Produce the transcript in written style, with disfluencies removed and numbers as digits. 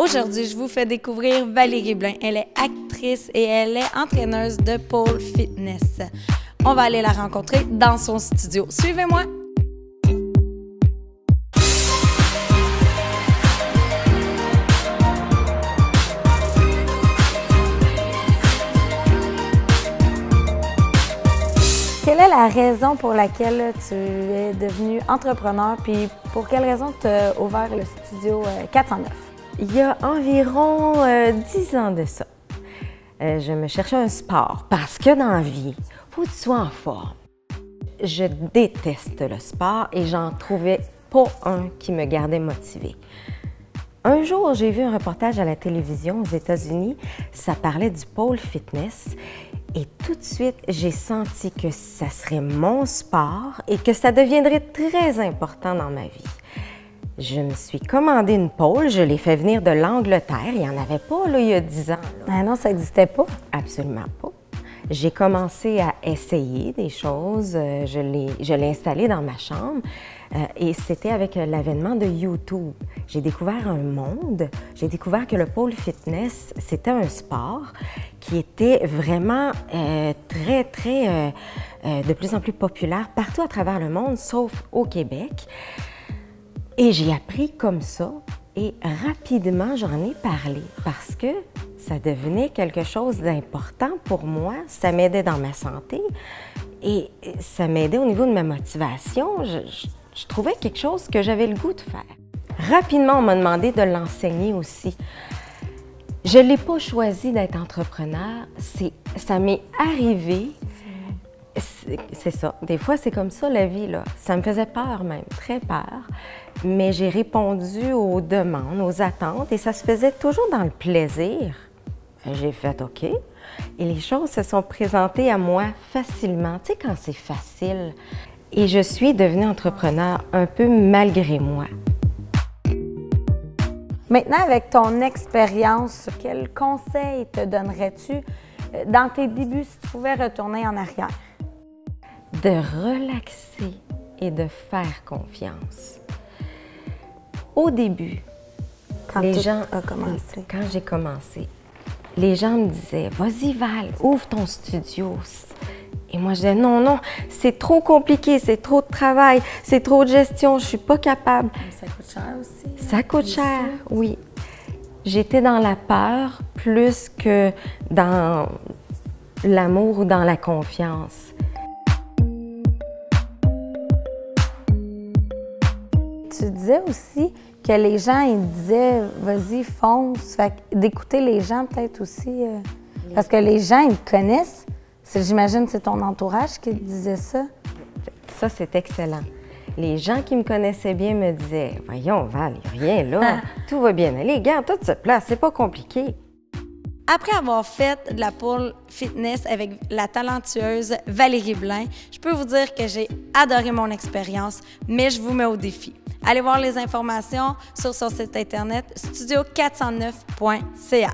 Aujourd'hui, je vous fais découvrir Valérie Blain. Elle est actrice et elle est entraîneuse de pole fitness. On va aller la rencontrer dans son studio. Suivez-moi! Quelle est la raison pour laquelle tu es devenue entrepreneur, puis pour quelle raison tu as ouvert le studio 409? Il y a environ 10 ans de ça, je me cherchais un sport parce que dans la vie, il faut que tu sois en forme. Je déteste le sport et j'en trouvais pas un qui me gardait motivée. Un jour, j'ai vu un reportage à la télévision aux États-Unis, ça parlait du pole fitness et tout de suite, j'ai senti que ça serait mon sport et que ça deviendrait très important dans ma vie. Je me suis commandé une pole, je l'ai fait venir de l'Angleterre, il n'y en avait pas là, il y a 10 ans. Là. Ah non, ça n'existait pas? Absolument pas. J'ai commencé à essayer des choses, je l'ai installé dans ma chambre et c'était avec l'avènement de YouTube. J'ai découvert un monde, j'ai découvert que le pole fitness, c'était un sport qui était vraiment de plus en plus populaire partout à travers le monde, sauf au Québec. Et j'ai appris comme ça et rapidement j'en ai parlé parce que ça devenait quelque chose d'important pour moi. Ça m'aidait dans ma santé et ça m'aidait au niveau de ma motivation. Je trouvais quelque chose que j'avais le goût de faire. Rapidement, on m'a demandé de l'enseigner aussi. Je ne l'ai pas choisi d'être entrepreneur, ça m'est arrivé. C'est ça. Des fois, c'est comme ça la vie, là. Ça me faisait peur même, très peur. Mais j'ai répondu aux demandes, aux attentes et ça se faisait toujours dans le plaisir. J'ai fait OK. Et les choses se sont présentées à moi facilement. Tu sais, quand c'est facile. Et je suis devenue entrepreneur un peu malgré moi. Maintenant, avec ton expérience, quel conseil te donnerais-tu dans tes débuts si tu pouvais retourner en arrière? De relaxer et de faire confiance. Au début, quand j'ai commencé, les gens me disaient « Vas-y Val, ouvre ton studio ». Et moi je disais « Non, non, c'est trop compliqué, c'est trop de travail, c'est trop de gestion, je suis pas capable ». Ça coûte cher aussi. Ça coûte cher, oui. J'étais dans la peur plus que dans l'amour ou dans la confiance. Tu disais aussi que les gens, ils disaient « Vas-y, fonce ». Fait d'écouter les gens peut-être aussi, parce que les gens, ils te connaissent. J'imagine que c'est ton entourage qui te disait ça. Ça, c'est excellent. Les gens qui me connaissaient bien me disaient « Voyons, Val, il n'y a rien là, tout va bien aller, garde toute cette place, c'est pas compliqué ». Après avoir fait de la pole fitness avec la talentueuse Valérie Blain, je peux vous dire que j'ai adoré mon expérience, mais je vous mets au défi. Allez voir les informations sur son site internet studio409.ca.